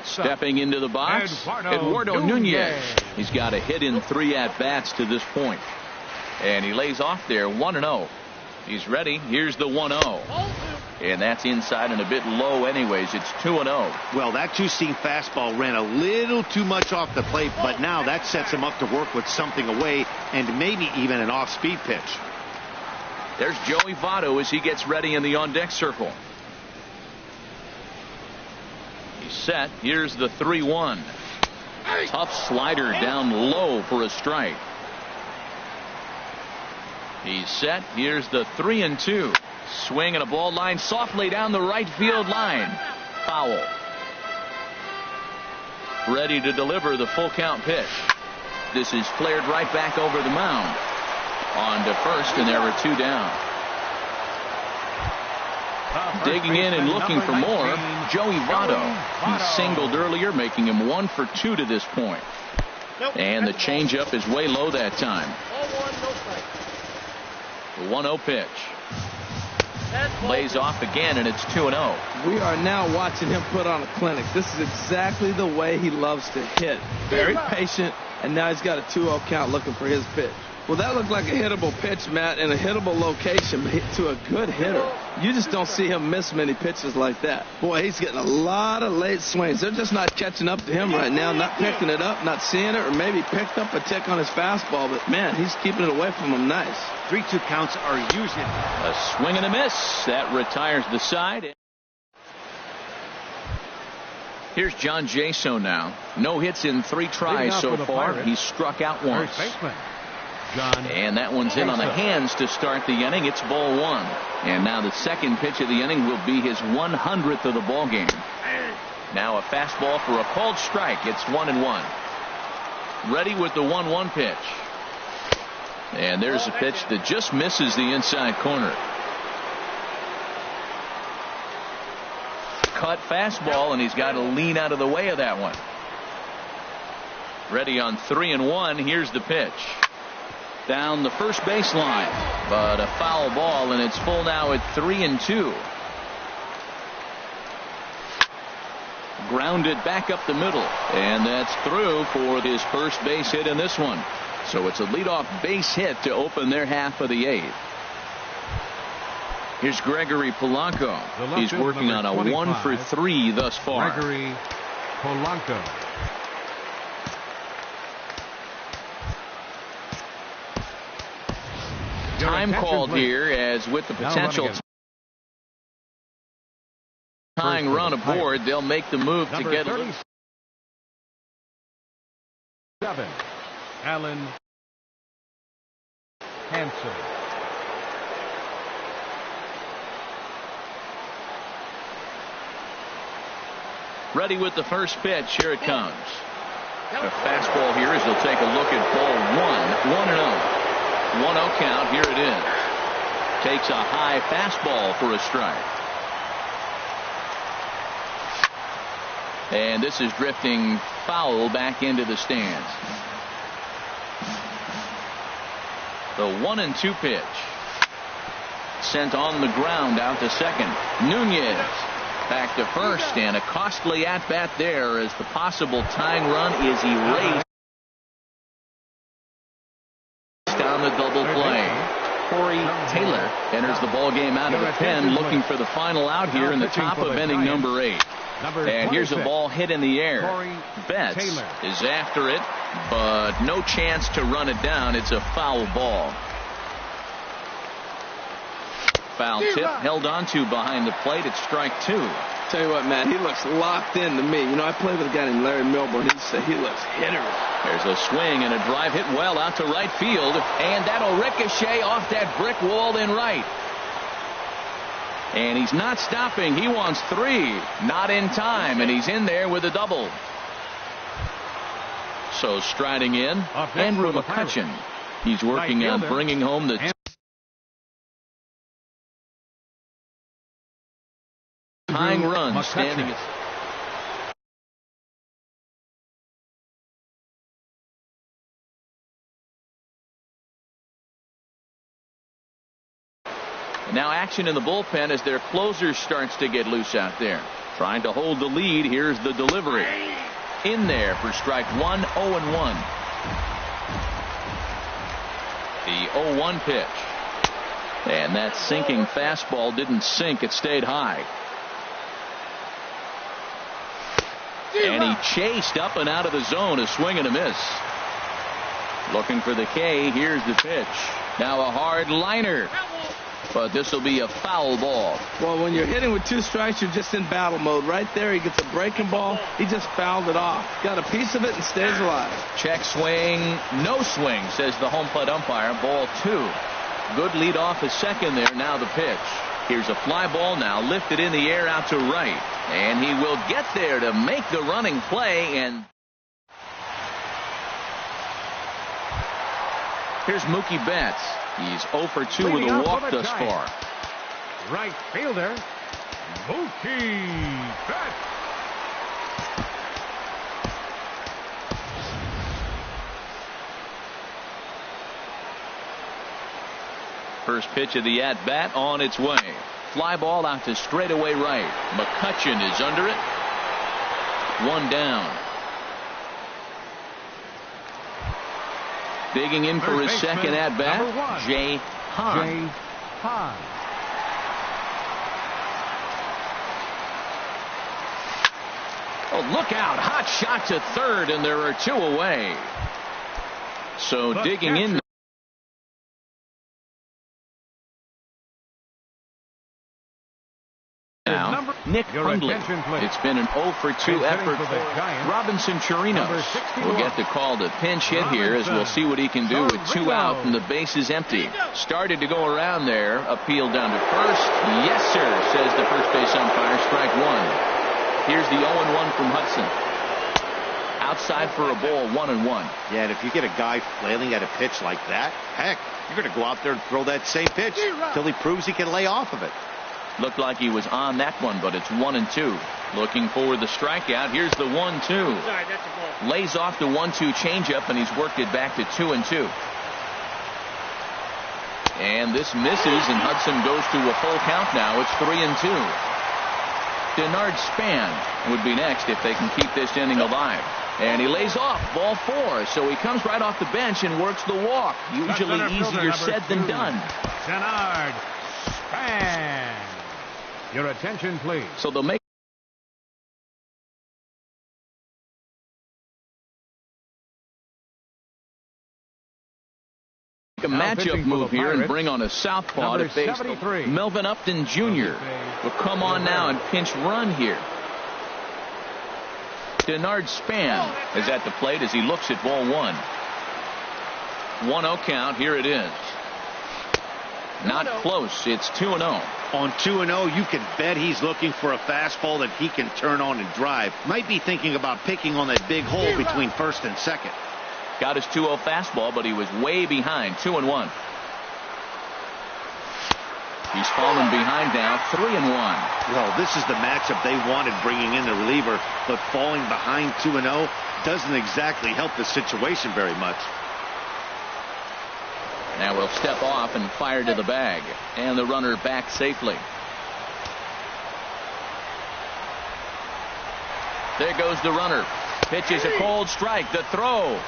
Stepping into the box, Eduardo Nunez. He's got a hit in 3 at-bats to this point. And he lays off there 1-0. He's ready. Here's the 1-0. And that's inside and a bit low anyways. It's 2-0. Well, that two-seam fastball ran a little too much off the plate, but now that sets him up to work with something away and maybe even an off-speed pitch. There's Joey Votto as he gets ready in the on-deck circle. He's set. Here's the 3-1. Tough slider down low for a strike. He's set. Here's the 3-2. Swing and a ball line softly down the right field line. Foul. Ready to deliver the full count pitch. This is flared right back over the mound. On to first, and there are 2 down. Digging in and looking for more, Joey Votto. He singled earlier, making him 1 for 2 to this point. And the changeup is way low that time. The 1-0 pitch. Lays off again, and it's 2-0. We are now watching him put on a clinic. This is exactly the way he loves to hit. Very patient, and now he's got a 2-0 count looking for his pitch. Well, that looked like a hittable pitch, Matt, in a hittable location to a good hitter. You just don't see him miss many pitches like that. Boy, he's getting a lot of late swings. They're just not catching up to him right now, not picking it up, not seeing it, or maybe picked up a tick on his fastball. But, man, he's keeping it away from him nice. 3-2 counts are usually a swing and a miss. That retires the side. Here's John Jaso now. No hits in 3 tries so far. He's struck out once. And that one's in on the hands to start the inning. It's ball 1. And now the second pitch of the inning will be his 100th of the ball game. Now a fastball for a called strike. It's 1-1. Ready with the 1-1 pitch. And there's a pitch that just misses the inside corner. Cut fastball, and he's got to lean out of the way of that one. Ready on 3-1. Here's the pitch. Down the first baseline, but a foul ball, and it's full now at 3-2. Grounded back up the middle, and that's through for his first base hit in this one. So it's a leadoff base hit to open their half of the 8th. Here's Gregory Polanco. He's working on a 1 for 3 thus far. Gregory Polanco. Time called here, as with the potential tying run aboard, they'll make the move to get it. 7. Alan Hansen. Ready with the first pitch. Here it comes. A fastball here as they'll take a look at ball 1. 1-0. 1-0 count. Here it is. Takes a high fastball for a strike. And this is drifting foul back into the stands. The 1-2 pitch. Sent on the ground out to second. Nunez back to first, and a costly at-bat there as the possible tying run is erased. Down the double play. Corey Taylor enters the ball game out of the pen, looking for the final out here in the top of inning number 8. And here's a ball hit in the air. Betts is after it, but no chance to run it down. It's a foul ball. Foul tip held onto behind the plate. It's strike 2. Tell you what, Matt, he looks locked in to me. You know, I played with a guy named Larry Milburn. He said he looks hitters. There's a swing and a drive hit well out to right field, and that'll ricochet off that brick wall in right. And he's not stopping. He wants 3. Not in time, and he's in there with a double. So striding in, Andrew McCutcheon. He's working on bringing home the tying run, standing at now action in the bullpen as their closer starts to get loose out there. Trying to hold the lead. Here's the delivery. In there for strike 1, 0-1. The 0-1 pitch. And that sinking fastball didn't sink. It stayed high. And he chased up and out of the zone. A swing and a miss. Looking for the K. Here's the pitch. Now a hard liner. But this will be a foul ball. Well, when you're hitting with 2 strikes, you're just in battle mode. Right there, he gets a breaking ball. He just fouled it off. Got a piece of it and stays alive. Check swing. No swing, says the home plate umpire. Ball 2. Good lead off the second there. Now the pitch. Here's a fly ball now lifted in the air out to right. And he will get there to make the running play. And here's Mookie Betts. He's 0 for 2 with a walk thus far. Right fielder, Mookie Betts. First pitch of the at-bat on its way. Fly ball out to straightaway right. McCutcheon is under it. 1 down. Digging in for his second at-bat, Jay Hahn. Oh, look out. Hot shot to third, and there are 2 away. So digging in. Now, Nick Hundley. It's been an 0 for 2 effort for Robinson Chirinos. Will get the call to pinch hit here as we'll see what he can do with 2 out and the bases empty. Started to go around there. Appeal down to first. Yes, sir, says the first base umpire. Strike 1. Here's the 0-1 from Hudson. Outside for a ball, 1-1. Yeah, and if you get a guy flailing at a pitch like that, heck, you're going to go out there and throw that same pitch till he proves he can lay off of it. Looked like he was on that one, but it's 1-2. Looking for the strikeout. Here's the 1-2. Lays off the 1-2 changeup, and he's worked it back to 2-2. And this misses, and Hudson goes to a full count now. It's 3-2. Denard Span would be next if they can keep this inning alive. And he lays off, ball 4. So he comes right off the bench and works the walk. Usually easier said than done. Denard Span. Your attention, please. So they'll make a matchup move here and bring on a southpaw to face Melvin Upton Jr. will come on now and pinch run here. Denard Span is at the plate as he looks at ball 1. 1-0 count. Here it is. Not close. It's 2-0. On 2-0, you can bet he's looking for a fastball that he can turn on and drive. Might be thinking about picking on that big hole between first and second. Got his 2-0 fastball, but he was way behind. 2-1. He's fallen behind now. 3-1. Well, this is the matchup they wanted, bringing in the reliever, but falling behind 2-0 doesn't exactly help the situation very much. Now we'll step off and fire to the bag. And the runner back safely. There goes the runner. Pitch is a cold strike. The throw.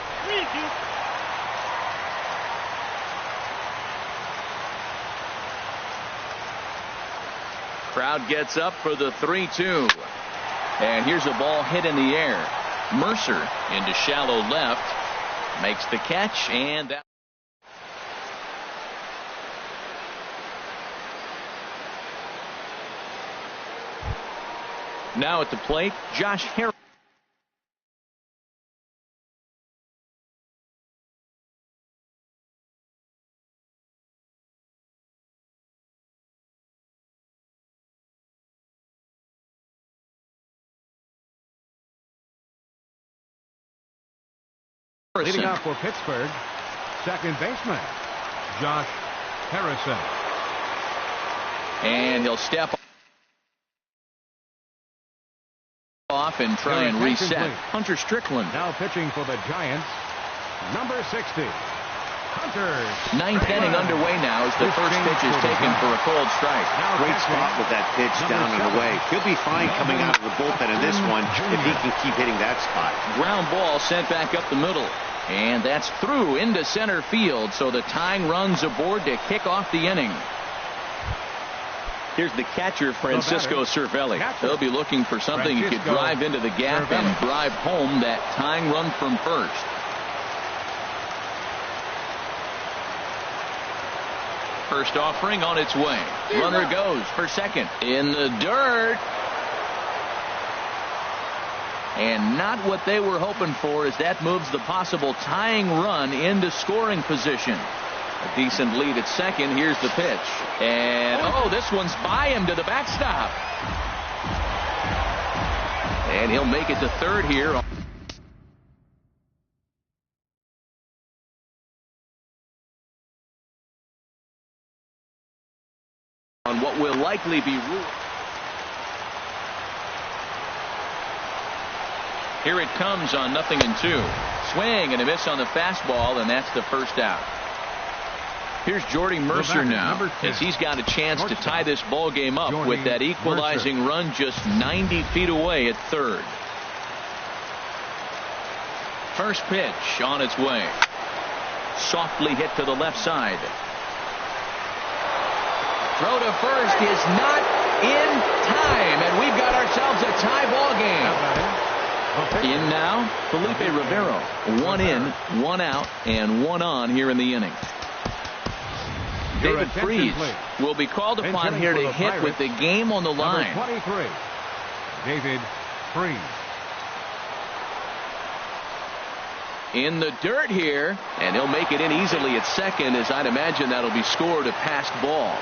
Crowd gets up for the 3-2. And here's a ball hit in the air. Mercer into shallow left. Makes the catch, and that. Now at the plate, Josh Harrison. Leading off for Pittsburgh, second baseman, Josh Harrison. And he'll step off and try and reset. Hunter Strickland. Now pitching for the Giants, number 60, Hunter. Ninth inning underway now as the first pitch is taken for a cold strike. Great spot with that pitch down and away. He'll be fine coming out of the bullpen in this one if he can keep hitting that spot. Ground ball sent back up the middle. And that's through into center field, so the tying run's aboard to kick off the inning. Here's the catcher, Francisco Cervelli. They'll be looking for something he could drive into the gap and drive home that tying run from first. First offering on its way. Runner goes for second. In the dirt. And not what they were hoping for, as that moves the possible tying run into scoring position. A decent lead at second. Here's the pitch. And, this one's by him to the backstop. And he'll make it to third here. On what will likely be ruled. Here it comes on 0-2. Swing and a miss on the fastball, and that's the first out. Here's Jordy Mercer now, as he's got a chance to tie this ball game up with that equalizing run just 90 feet away at third. First pitch on its way. Softly hit to the left side. Throw to first is not in time, and we've got ourselves a tie ball game. In now, Felipe Rivero. 1 in, 1 out, and 1 on here in the inning. David Freese will be called upon here to hit with the game on the line. Number 23, David Freese. In the dirt here, and he'll make it in easily at second, as I'd imagine that'll be scored a passed ball.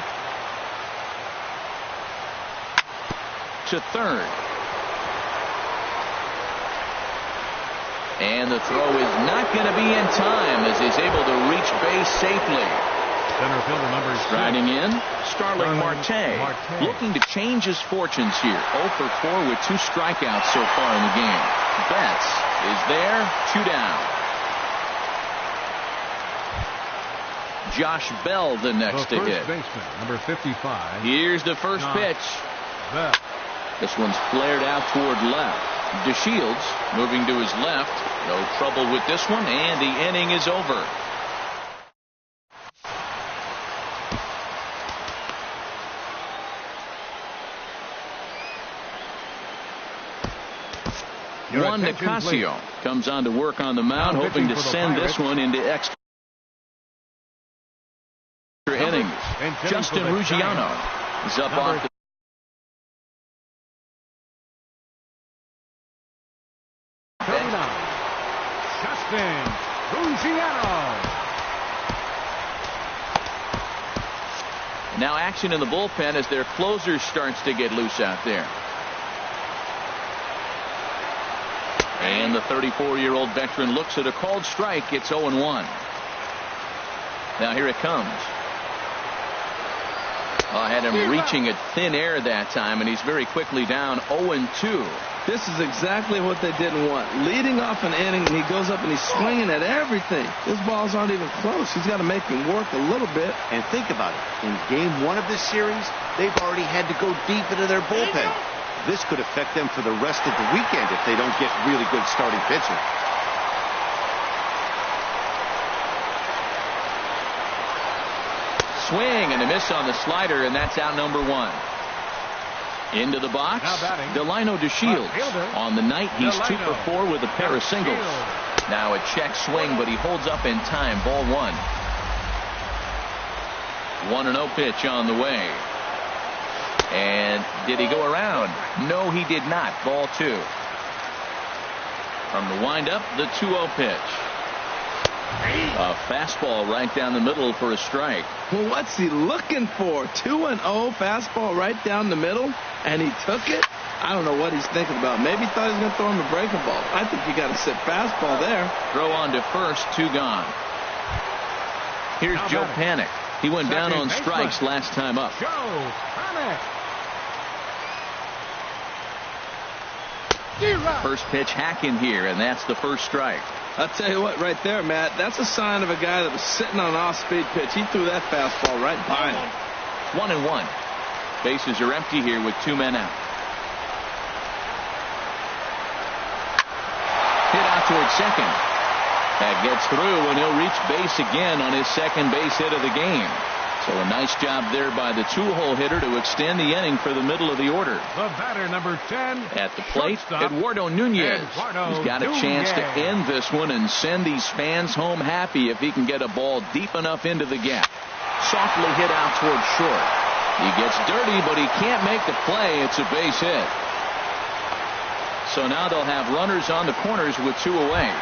To third. And the throw is not going to be in time as he's able to reach base safely. Center fielder number 6. Riding in, Starling Marte. Looking to change his fortunes here. 0 for 4 with 2 strikeouts so far in the game. Betts is there, 2 down. Josh Bell the next to hit. Baseman, number 55. Here's the first pitch. This one's flared out toward left. DeShields moving to his left. No trouble with this one, and the inning is over. Juan Nicasio comes on to work on the mound, hoping to send this one into extra innings. Justin Ruggiano is up off the Justin Ruggiano. Now action in the bullpen as their closer starts to get loose out there. And the 34-year-old veteran looks at a called strike. It's 0-1. Now here it comes. I had him reaching at thin air that time, and he's very quickly down 0-2. This is exactly what they didn't want. Leading off an inning, and he goes up and he's swinging at everything. His balls aren't even close. He's got to make him work a little bit. And think about it. In game 1 of this series, they've already had to go deep into their bullpen. This could affect them for the rest of the weekend if they don't get really good starting pitching. Swing and a miss on the slider, and that's out number 1. Into the box, Delino DeShields. On the night, he's 2 for 4 with a pair of singles. Now a check swing, but he holds up in time. Ball 1. 1-0 pitch on the way. And did he go around? No, he did not. Ball 2. From the windup, the 2-0 pitch. A fastball right down the middle for a strike. Well, what's he looking for? 2-0 fastball right down the middle, and he took it? I don't know what he's thinking about. Maybe he thought he was going to throw him a breaking ball. I think you got to sit fastball there. Throw on to first, 2 gone. Here's Joe Panik. He went down on strikes last time up. Joe Panik. First pitch hacking here, and that's the first strike. I'll tell you what, right there, Matt, that's a sign of a guy that was sitting on an off-speed pitch. He threw that fastball right by him. 1-1. Bases are empty here with 2 men out. Hit out towards second. That gets through, and he'll reach base again on his second base hit of the game. So a nice job there by the 2-hole hitter to extend the inning for the middle of the order. The batter, number 10. At the plate, Eduardo Nunez. He's got a chance to end this one and send these fans home happy if he can get a ball deep enough into the gap. Softly hit out towards short. He gets dirty, but he can't make the play. It's a base hit. So now they'll have runners on the corners with 2 away.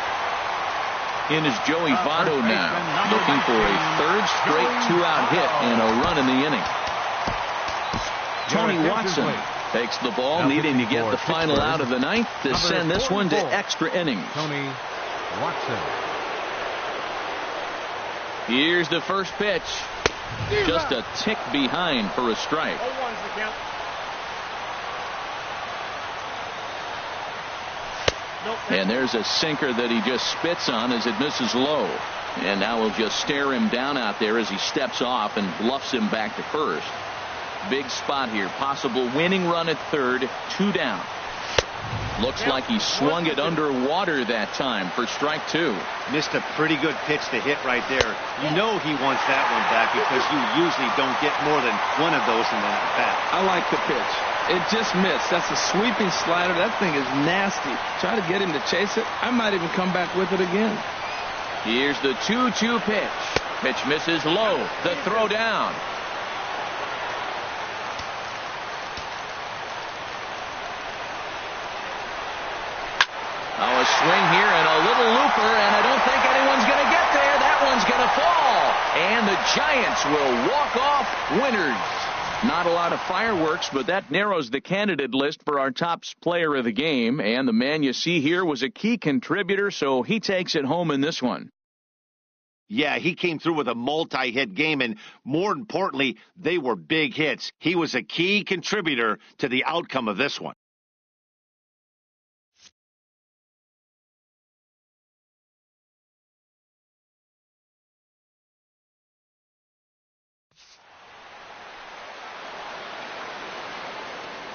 In is Joey Votto now, looking for a third straight 2-out hit and a run in the inning. Tony Watson takes the ball, needing to get the final out of the ninth to send this one to extra innings. Tony Watson. Here's the first pitch. Just a tick behind for a strike. And there's a sinker that he just spits on as it misses low. And now we'll just stare him down out there as he steps off and bluffs him back to first. Big spot here. Possible winning run at third. 2 down. Looks like he swung it underwater that time for strike 2. Missed a pretty good pitch to hit right there. You know he wants that one back because you usually don't get more than one of those in the bat. I like the pitch. It just missed. That's a sweeping slider. That thing is nasty. Try to get him to chase it. I might even come back with it again. Here's the 2-2 pitch. Pitch misses low. The throw down. Oh, a swing here and a little looper, and I don't think anyone's going to get there. That one's going to fall. And the Giants will walk off winners. Not a lot of fireworks, but that narrows the candidate list for our top player of the game. And the man you see here was a key contributor, so he takes it home in this one. Yeah, he came through with a multi-hit game, and more importantly, they were big hits. He was a key contributor to the outcome of this one.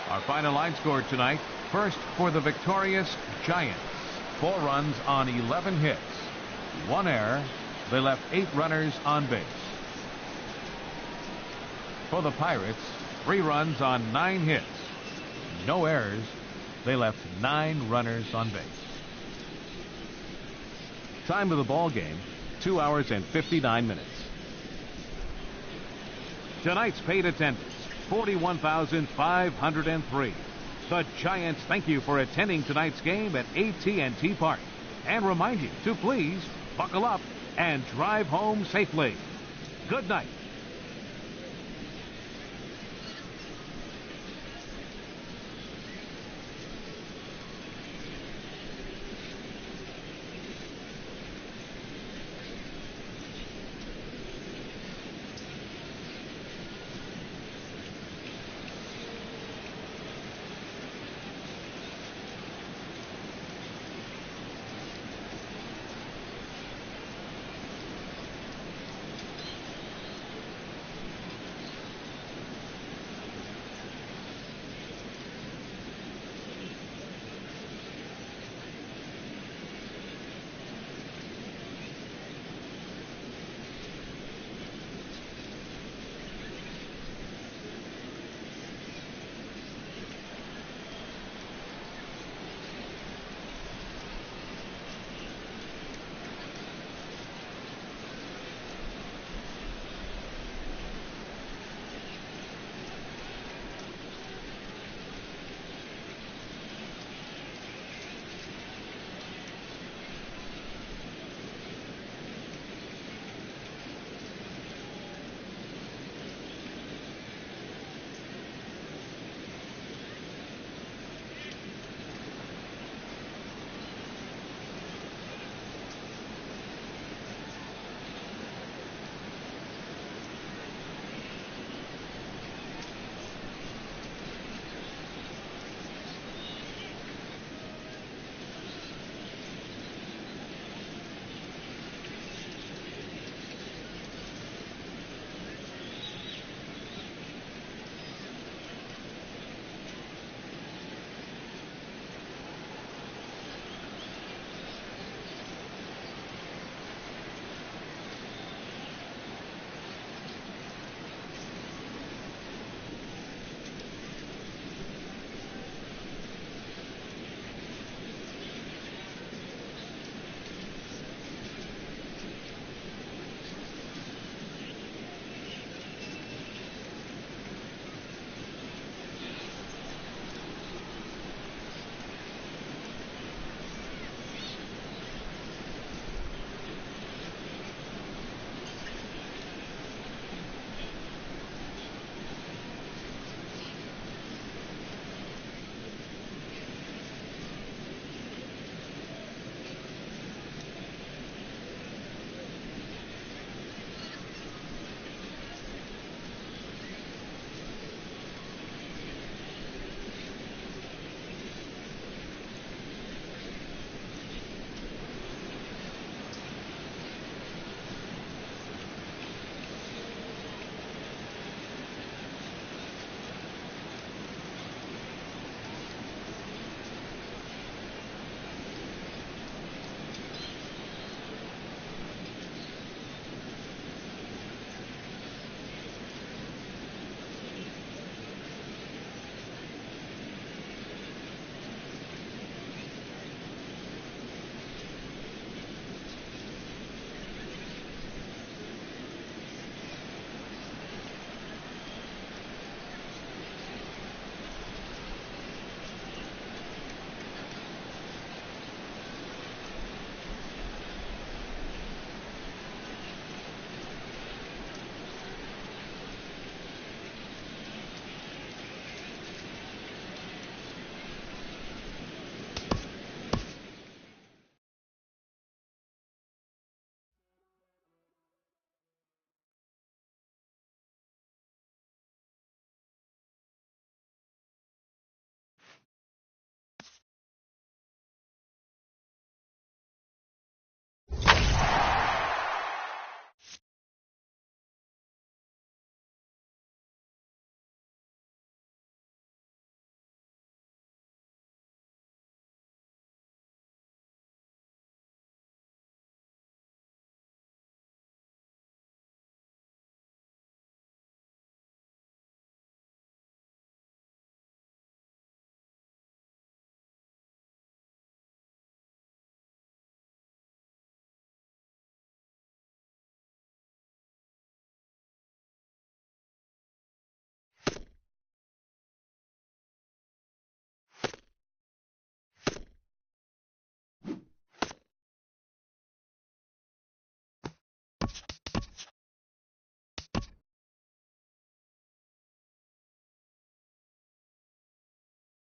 Our final line score tonight. First for the victorious Giants. 4 runs on 11 hits. 1 error. They left 8 runners on base. For the Pirates, 3 runs on 9 hits. No errors. They left 9 runners on base. Time of the ball game, 2 hours and 59 minutes. Tonight's paid attendance, 41,503. The Giants thank you for attending tonight's game at AT&T Park and remind you to please buckle up and drive home safely. Good night.